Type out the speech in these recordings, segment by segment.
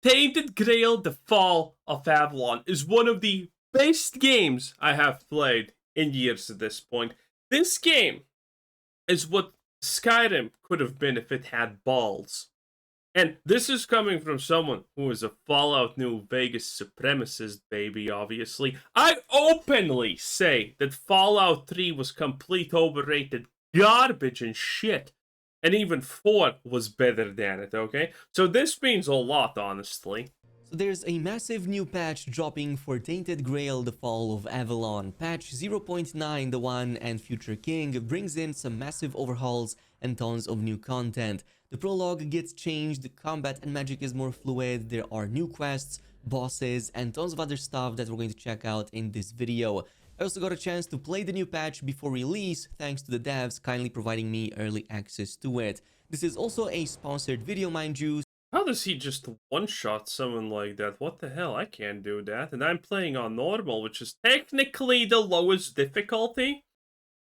Tainted Grail, The Fall of Avalon is one of the best games I have played in years at this point. This game is what Skyrim could have been if it had balls. And this is coming from someone who is a Fallout New Vegas supremacist, baby, obviously. I openly say that Fallout 3 was complete overrated garbage and shit. And even 4 was better than it, okay? So this means a lot, honestly. So there's a massive new patch dropping for Tainted Grail, The Fall of Avalon. Patch 0.9, the one and Future King, brings in some massive overhauls and tons of new content. The prologue gets changed, combat and magic is more fluid, there are new quests, bosses, and tons of other stuff that we're going to check out in this video. I also got a chance to play the new patch before release, thanks to the devs kindly providing me early access to it. This is also a sponsored video, mind you. How does he just one-shot someone like that? What the hell? I can't do that. And I'm playing on normal, which is technically the lowest difficulty.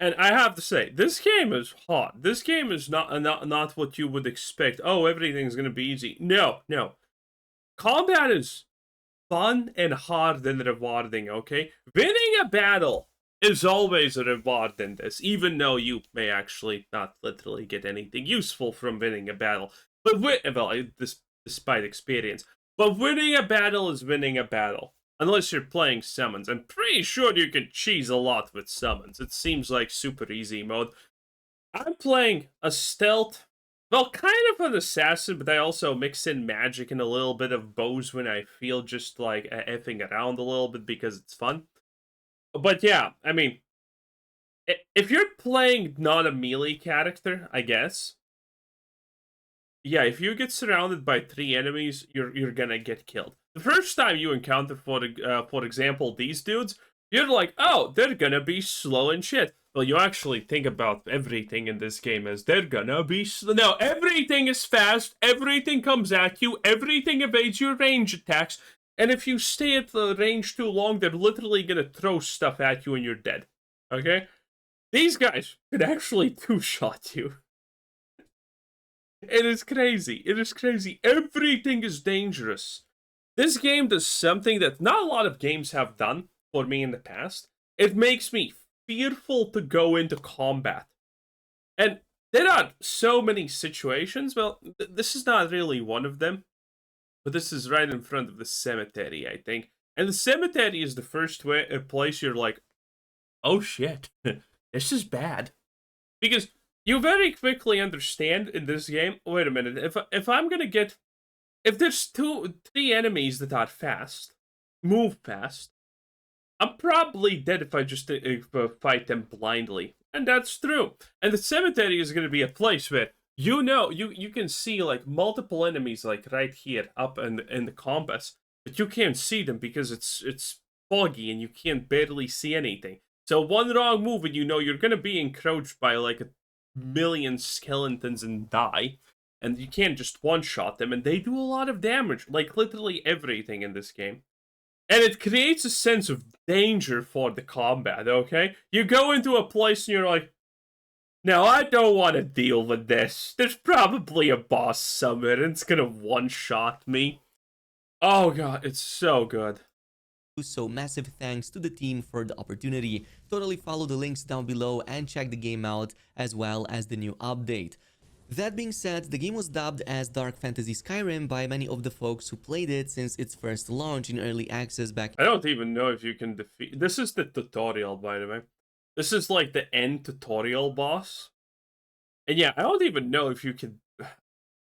And I have to say, this game is hot. This game is not what you would expect. Oh, everything's gonna be easy. No. Combat is fun and hard and rewarding, okay? Winning a battle is always a reward in this, even though you may actually not literally get anything useful from winning a battle. But despite experience. But winning a battle is winning a battle. Unless you're playing summons. I'm pretty sure you can cheese a lot with summons. It seems like super easy mode. I'm playing a stealth. Well, kind of an assassin, but I also mix in magic and a little bit of bows when I feel just like effing around a little bit because it's fun. But yeah, I mean, if you're playing not a melee character, I guess. Yeah, if you get surrounded by 3 enemies, you're gonna get killed. The first time you encounter, for example, these dudes, you're like, oh, they're gonna be slow and shit. Well, you actually think about everything in this game as they're gonna be slow. No, everything is fast, everything comes at you, everything evades your range attacks, and if you stay at the range too long, they're literally gonna throw stuff at you and you're dead. Okay? These guys could actually two-shot you. It is crazy. It is crazy. Everything is dangerous. This game does something that not a lot of games have done for me in the past. It makes me fearful to go into combat. And there are so many situations. Well, this is not really one of them. But this is right in front of the cemetery, I think. And the cemetery is the first place you're like, oh shit, this is bad. Because you very quickly understand in this game, wait a minute, if I'm gonna get, if there's 3 enemies that are fast, move fast, I'm probably dead if I just fight them blindly. And that's true. And the cemetery is gonna be a place where, you know, you can see like multiple enemies like right here up in the compass, but you can't see them because it's foggy and you can't barely see anything. So one wrong move and you know you're gonna be encroached by like a million skeletons and die, and you can't just one-shot them, and they do a lot of damage, like literally everything in this game. And it creates a sense of danger for the combat, okay? You go into a place and you're like, now I don't want to deal with this. There's probably a boss somewhere and it's gonna one-shot me. Oh god, it's so good. So massive thanks to the team for the opportunity. Totally follow the links down below and check the game out as well as the new update. That being said, the game was dubbed as Dark Fantasy Skyrim by many of the folks who played it since its first launch in early access back. I don't even know if you can defeat. This is the tutorial, by the way. This is like the end tutorial boss. And yeah, I don't even know if you can.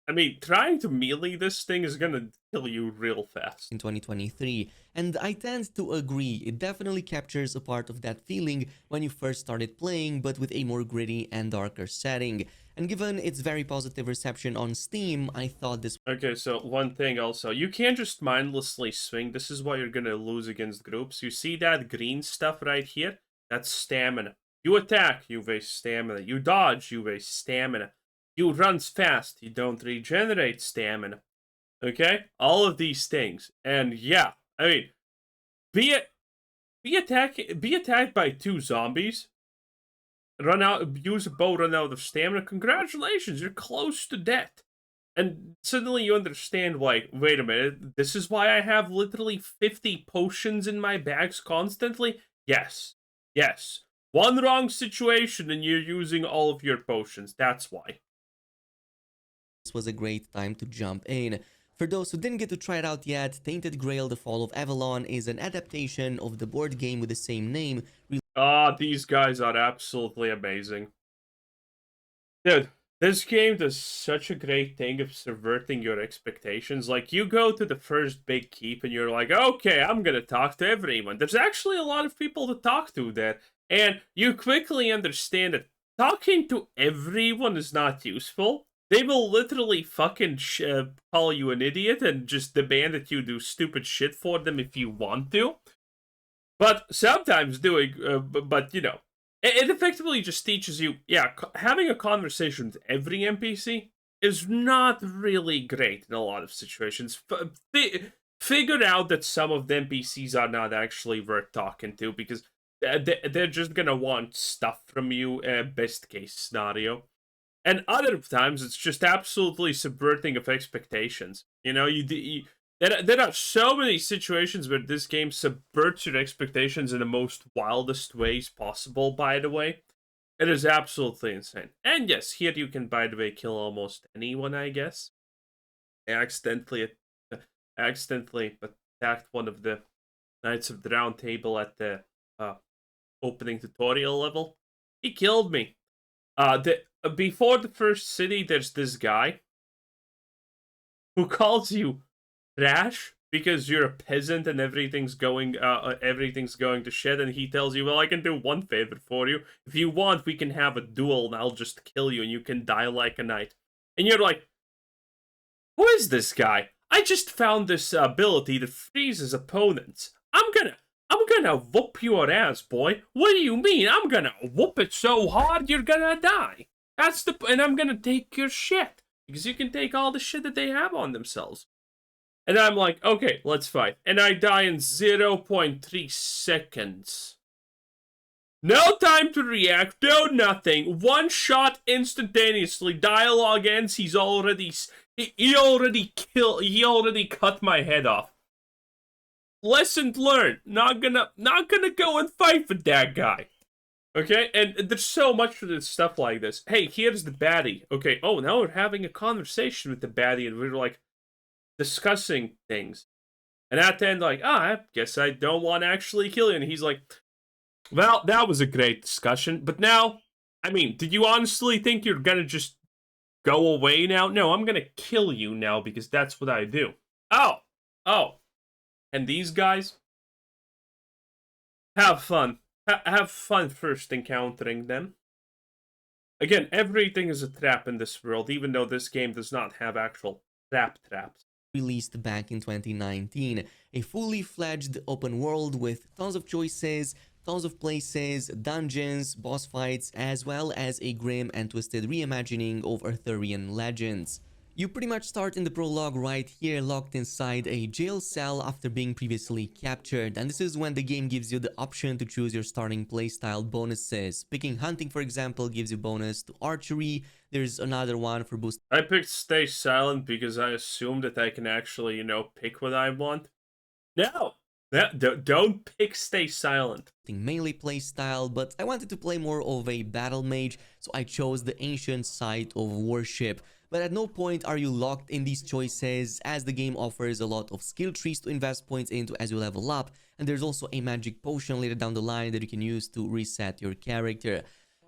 I mean, trying to melee this thing is gonna kill you real fast. In 2023, and I tend to agree, it definitely captures a part of that feeling when you first started playing, but with a more gritty and darker setting. And given its very positive reception on Steam, I thought this... Okay, so one thing also, you can't just mindlessly swing. This is why you're gonna lose against groups. You see that green stuff right here? That's stamina. You attack, you waste stamina. You dodge, you waste stamina. You run fast, you don't regenerate stamina. Okay? All of these things. And yeah, I mean, be attacked by 2 zombies. Use a bow, run out of stamina. Congratulations, you're close to death. And suddenly you understand, like, wait a minute, this is why I have literally 50 potions in my bags constantly? Yes. Yes. One wrong situation and you're using all of your potions. That's why. This was a great time to jump in. For those who didn't get to try it out yet, Tainted Grail: The Fall of Avalon is an adaptation of the board game with the same name. Ah, these guys are absolutely amazing. Dude, this game does such a great thing of subverting your expectations. Like, you go to the first big keep and you're like, okay, I'm gonna talk to everyone. There's actually a lot of people to talk to there. And you quickly understand that talking to everyone is not useful. They will literally fucking call you an idiot and just demand that you do stupid shit for them if you want to. But sometimes doing, but you know, it effectively just teaches you, yeah, having a conversation with every NPC is not really great in a lot of situations. Figure out that some of the NPCs are not actually worth talking to because they're just gonna want stuff from you, best case scenario. And other times it's just absolutely subverting of expectations. You know, there are so many situations where this game subverts your expectations in the most wildest ways possible, by the way. It is absolutely insane. And yes, here you can, by the way, kill almost anyone, I guess. I accidentally attacked one of the Knights of the Round Table at the opening tutorial level. He killed me. Before the first city, there's this guy who calls you trash because you're a peasant and everything's going to shit, and he tells you, well, I can do one favor for you. If you want, we can have a duel and I'll just kill you and you can die like a knight. And you're like, who is this guy? I just found this ability that freezes opponents. I'm gonna whoop your ass, boy. What do you mean? I'm gonna whoop it so hard you're gonna die. And I'm gonna take your shit. Because you can take all the shit that they have on themselves. And I'm like, okay, let's fight. And I die in 0.3 seconds. No time to react, no nothing. One shot instantaneously. Dialogue ends, he already cut my head off. Lesson learned. Not gonna go and fight with that guy. Okay, and there's so much for this stuff like this. Hey, here's the baddie. Okay, oh, now we're having a conversation with the baddie, and we're like discussing things. And at the end, like, I guess I don't want to actually kill you. And he's like, well, that was a great discussion, but now, I mean, did you honestly think you're gonna just go away now? No, I'm gonna kill you now because that's what I do. Oh, and these guys, have fun. Have fun first encountering them. Again, everything is a trap in this world, even though this game does not have actual traps. Released back in 2019, a fully fledged open world with tons of choices, tons of places, dungeons, boss fights, as well as a grim and twisted reimagining of Arthurian legends. You pretty much start in the prologue right here, locked inside a jail cell after being previously captured, and this is when the game gives you the option to choose your starting playstyle bonuses. Picking hunting, for example, gives you bonus to archery. There's another one for boost. I picked stay silent because I assume that I can actually, pick what I want. No! Don't pick stay silent. Melee playstyle, but I wanted to play more of a battle mage, so I chose the ancient site of worship. But at no point are you locked in these choices, as the game offers a lot of skill trees to invest points into as you level up, and there's also a magic potion later down the line that you can use to reset your character.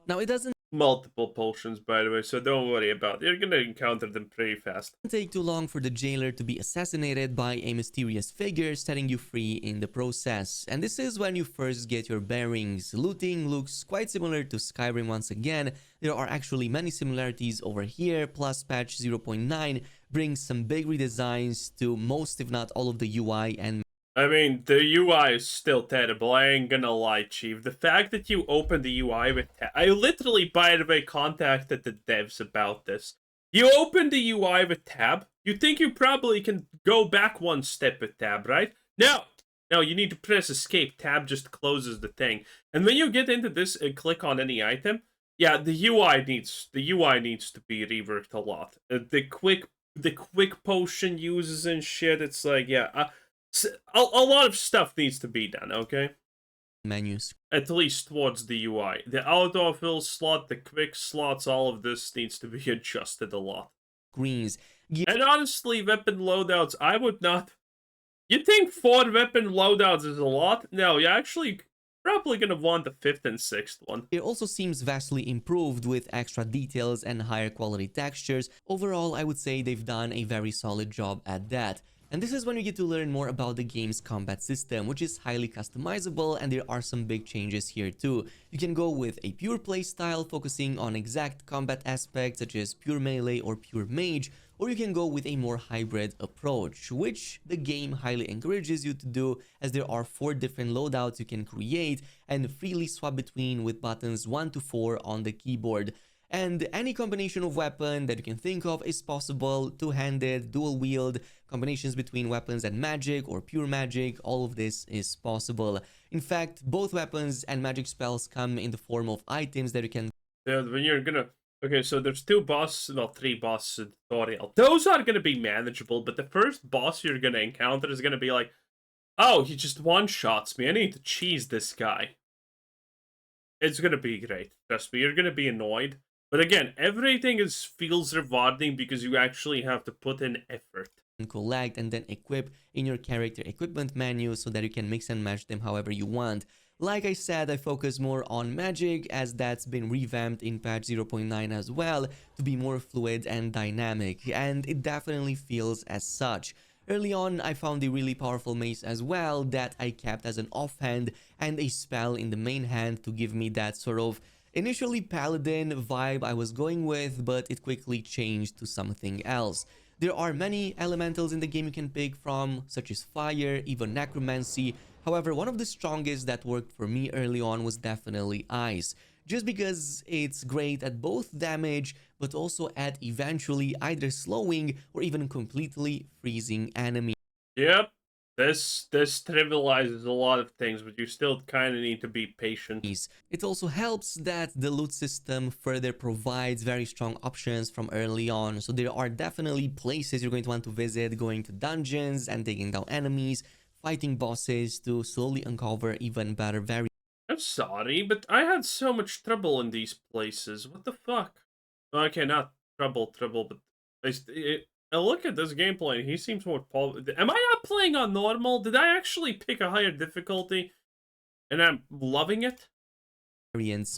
Now, it doesn't Multiple potions, by the way, so don't worry about it. You're gonna encounter them pretty fast. take too long for the jailer to be assassinated by a mysterious figure, setting you free in the process. And this is when you first get your bearings. Looting looks quite similar to Skyrim once again. There are actually many similarities over here, plus patch 0.9 brings some big redesigns to most if not all of the UI and I mean, the UI is still terrible, I ain't gonna lie, Chief. The fact that you open the UI with tab... I literally, by the way, contacted the devs about this. You open the UI with tab, you think you probably can go back one step with tab, right? No! No, you need to press escape, tab just closes the thing. And when you get into this and click on any item, yeah, the UI needs to be reworked a lot. The quick the quick potion uses and shit. It's like, yeah, a lot of stuff needs to be done, okay? menus. At least towards the UI. The autofill slot, the quick slots, all of this needs to be adjusted a lot. Screens. And honestly, weapon loadouts, I would not. You think 4 weapon loadouts is a lot? No, you're actually probably gonna want the 5th and 6th one. It also seems vastly improved with extra details and higher quality textures. Overall, I would say they've done a very solid job at that. And this is when you get to learn more about the game's combat system, which is highly customizable, and there are some big changes here too. You can go with a pure playstyle focusing on exact combat aspects such as pure melee or pure mage, or you can go with a more hybrid approach, which the game highly encourages you to do, as there are 4 different loadouts you can create and freely swap between with buttons 1 to 4 on the keyboard. And any combination of weapon that you can think of is possible: two-handed, dual wield, combinations between weapons and magic or pure magic, all of this is possible. In fact, both weapons and magic spells come in the form of items that you can Yeah, when you're gonna. Okay, so there's 2 bosses, well, 3 bosses in tutorial. Those are gonna be manageable, but the first boss you're gonna encounter is gonna be like, oh, he just one-shots me. I need to cheese this guy. It's gonna be great. Trust me, you're gonna be annoyed. But again, everything feels rewarding because you actually have to put in effort. collect and then equip in your character equipment menu so that you can mix and match them however you want. Like I said, I focus more on magic, as that's been revamped in patch 0.9 as well to be more fluid and dynamic, and it definitely feels as such. Early on, I found a really powerful mace as well that I kept as an offhand and a spell in the main hand to give me that sort of initially paladin vibe I was going with, but it quickly changed to something else. There are many elementals in the game you can pick from, such as fire, even necromancy. However, one of the strongest that worked for me early on was definitely ice, just because it's great at both damage, but also at eventually either slowing or even completely freezing enemies. Yep. This trivializes a lot of things, but you still kind of need to be patient. It also helps that the loot system further provides very strong options from early on, so there are definitely places you're going to want to visit, going to dungeons and taking down enemies, fighting bosses to slowly uncover even better variants. I'm sorry, but I had so much trouble in these places. What the fuck? Okay, not trouble, but I look at this gameplay and he seems more Am I not playing on normal? Did I actually pick a higher difficulty? And I'm loving it?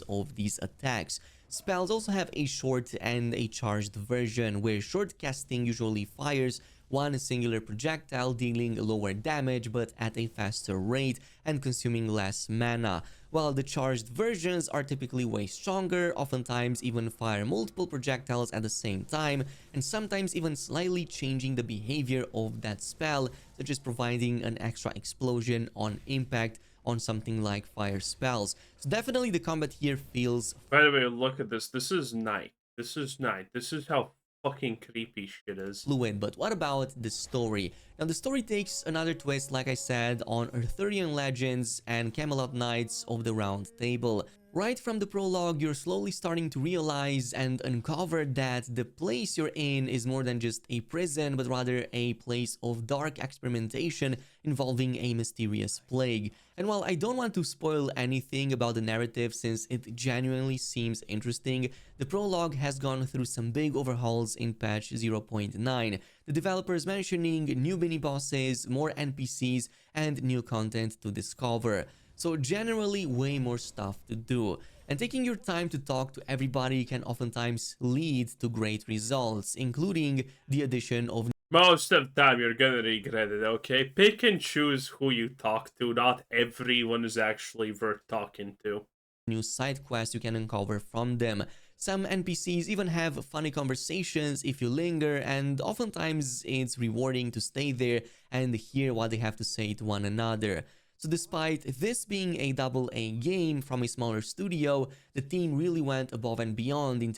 Of these attacks. Spells also have a short and a charged version, where short casting usually fires one singular projectile, dealing lower damage but at a faster rate and consuming less mana, while the charged versions are typically way stronger, oftentimes even fire multiple projectiles at the same time, and sometimes even slightly changing the behavior of that spell, such as providing an extra explosion on impact on something like fire spells. So definitely the combat here feels By the way, look at this. This is night. This is night. This is how fucking creepy shit is. fluid. But what about the story? Now the story takes another twist, like I said, on Arthurian legends and Camelot Knights of the Round Table. Right from the prologue, you're slowly starting to realize and uncover that the place you're in is more than just a prison, but rather a place of dark experimentation involving a mysterious plague. And while I don't want to spoil anything about the narrative since it genuinely seems interesting, the prologue has gone through some big overhauls in patch 0.9. The developers mentioning new mini-bosses, more NPCs, and new content to discover. So generally way more stuff to do. And taking your time to talk to everybody can oftentimes lead to great results, including the addition of Most of the time, you're gonna regret it, okay? Pick and choose who you talk to. Not everyone is actually worth talking to. new side quests you can uncover from them. Some NPCs even have funny conversations if you linger, and oftentimes it's rewarding to stay there and hear what they have to say to one another. So despite this being a AA game from a smaller studio, the team really went above and beyond in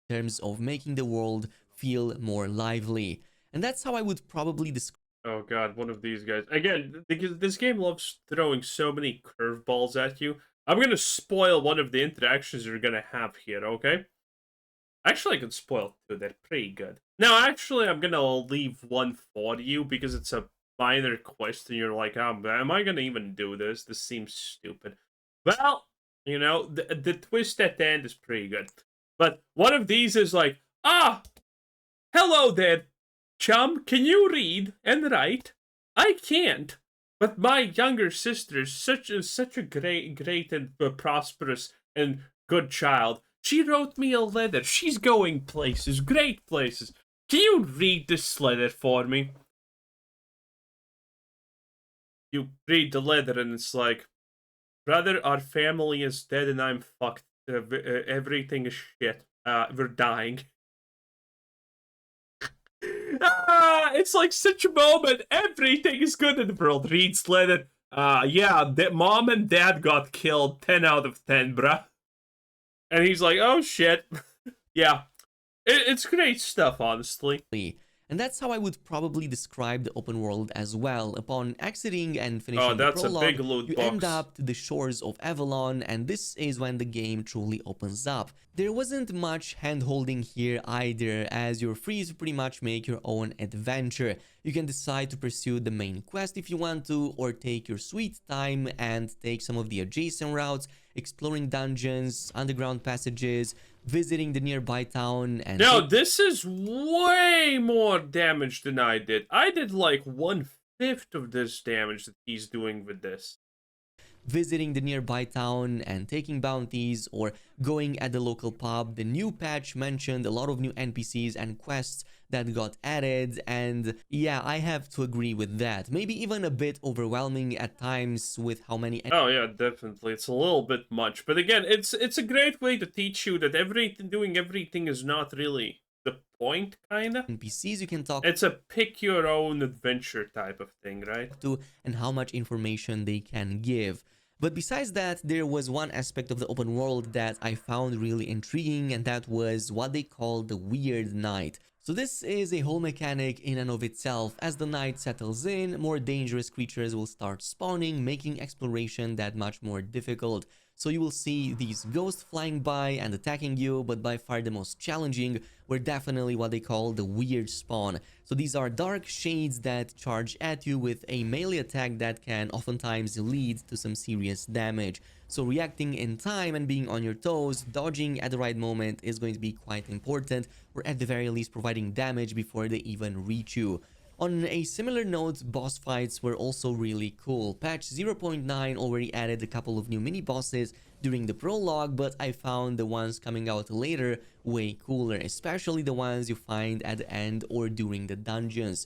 terms of making the world feel more lively. And that's how I would probably describe Oh god, one of these guys. Again, because this game loves throwing so many curveballs at you. I'm gonna spoil one of the interactions you're gonna have here, okay? Actually, I can spoil too. They're pretty good. Now, actually, I'm gonna leave one for you because it's a minor quest, and you're like, oh, am I gonna even do this? This seems stupid. Well, you know, the twist at the end is pretty good. But one of these is like, hello there, chum. Can you read and write? I can't. But my younger sister is such a great and prosperous and good child. She wrote me a letter. She's going places, great places. Can you read this letter for me? You read the letter and it's like, brother, our family is dead and I'm fucked. Everything is shit. We're dying. It's like such a moment. Everything is good in the world. Reads letter. Yeah, mom and dad got killed. 10 out of 10, bruh. And he's like, oh shit. Yeah. It's great stuff, honestly. And that's how I would probably describe the open world as well. Upon exiting and finishing the That's prologue, a big loot you box. end up to the shores of Avalon, and this is when the game truly opens up. There wasn't much hand-holding here either, as you're free to pretty much make your own adventure. You can decide to pursue the main quest if you want to, or take your sweet time and take some of the adjacent routes, exploring dungeons, underground passages, visiting the nearby town, and no, this is way more damage than I did. I did like 1/5 of this damage that he's doing with this. Visiting the nearby town and taking bounties or going at the local pub. The new patch mentioned a lot of new NPCs and quests that got added, and yeah, I have to agree with that. Maybe even a bit overwhelming at times with how many Oh yeah, definitely. It's a little bit much. But again, it's a great way to teach you that doing everything is not really the point, kinda. NPCs you can talk It's a pick your own adventure type of thing, right? to and how much information they can give. But besides that, there was one aspect of the open world that I found really intriguing, and that was what they call the Weird Night. So this is a whole mechanic in and of itself. As the night settles in, more dangerous creatures will start spawning, making exploration that much more difficult. So you will see these ghosts flying by and attacking you, but by far the most challenging were definitely what they call the weird spawn. So these are dark shades that charge at you with a melee attack that can oftentimes lead to some serious damage. So reacting in time and being on your toes, dodging at the right moment is going to be quite important, or at the very least providing damage before they even reach you. On a similar note, boss fights were also really cool. Patch 0.9 already added a couple of new mini bosses during the prologue, but I found the ones coming out later way cooler, especially the ones you find at the end or during the dungeons.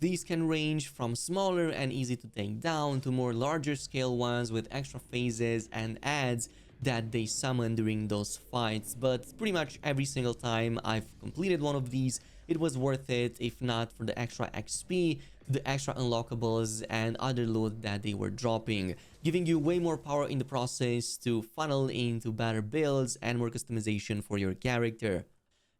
These can range from smaller and easy to take down to more larger scale ones with extra phases and adds that they summon during those fights, but pretty much every single time I've completed one of these, it was worth it, if not for the extra XP, the extra unlockables, and other loot that they were dropping, giving you way more power in the process to funnel into better builds and more customization for your character.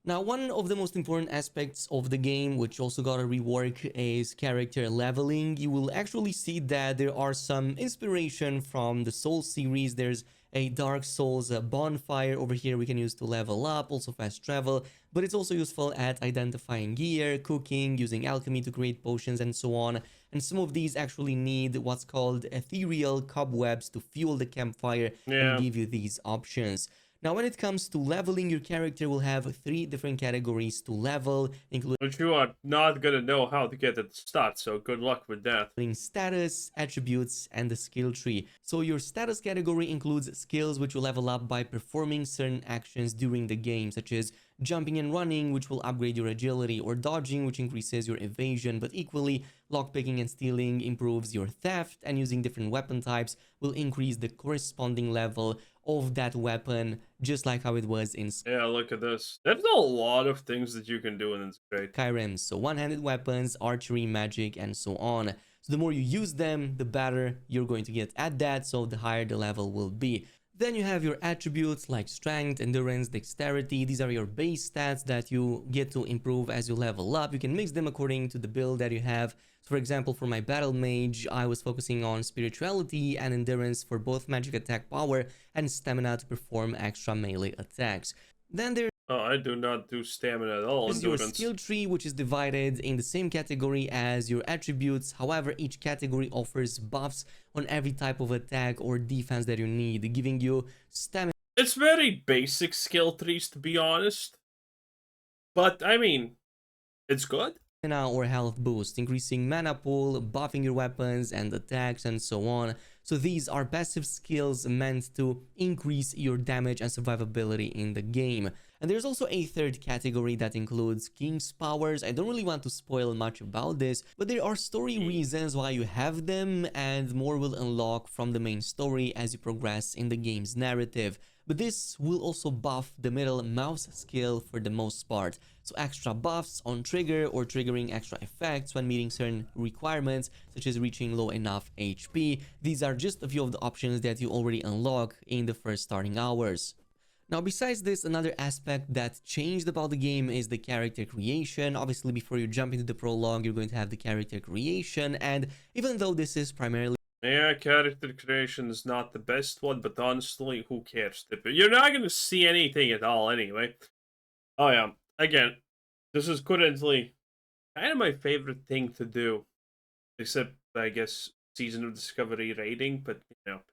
Now, one of the most important aspects of the game, which also got a rework, is character leveling. You will actually see that there are some inspiration from the Souls series. There's a Dark Souls bonfire over here we can use to level up, also fast travel, but it's also useful at identifying gear, cooking, using alchemy to create potions, and so on. And some of these actually need what's called ethereal cobwebs to fuel the campfire and give you these options. Now, when it comes to leveling, your character will have 3 different categories to level, including But you are not gonna know how to get it to start, so good luck with that. status, attributes, and the skill tree. So your status category includes skills which will level up by performing certain actions during the game, such as jumping and running, which will upgrade your agility, or dodging, which increases your evasion, but equally, lockpicking and stealing improves your theft, and using different weapon types will increase the corresponding level of that weapon, just like how it was in Yeah, look at this. There's a lot of things that you can do, and it's great. Skyrim. So one-handed weapons, archery, magic, and so on. So the more you use them, the better you're going to get at that, so the higher the level will be. Then you have your attributes like strength, endurance, dexterity. These are your base stats that you get to improve as you level up. You can mix them according to the build that you have. So for example, for my battle mage, I was focusing on spirituality and endurance for both magic attack power and stamina to perform extra melee attacks. Then there Oh, I do not do stamina at all. Is your Endurance. skill tree, which is divided in the same category as your attributes. However, each category offers buffs on every type of attack or defense that you need, giving you stamina It's very basic skill trees, to be honest. But, I mean, it's good. or health boost, increasing mana pool, buffing your weapons and attacks, and so on. So these are passive skills meant to increase your damage and survivability in the game. And there's also a third category that includes King's powers. I don't really want to spoil much about this, but there are story reasons why you have them, and more will unlock from the main story as you progress in the game's narrative. But this will also buff the middle mouse skill for the most part. So extra buffs on trigger or triggering extra effects when meeting certain requirements, such as reaching low enough HP. These are just a few of the options that you already unlock in the first starting hours. Now, besides this, another aspect that changed about the game is the character creation. Obviously, before you jump into the prologue, you're going to have the character creation, and even though this is primarily Yeah, character creation is not the best one, but honestly, who cares? You're not going to see anything at all anyway. Oh, yeah. Again, this is currently kind of my favorite thing to do, except, I guess, Season of Discovery rating, but,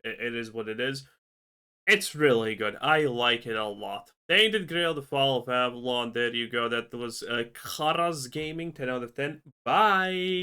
it is what it is. It's really good. I like it a lot. Tainted Grail, The Fall of Avalon. There you go. That was Kara's Gaming, 10 out of 10. Bye!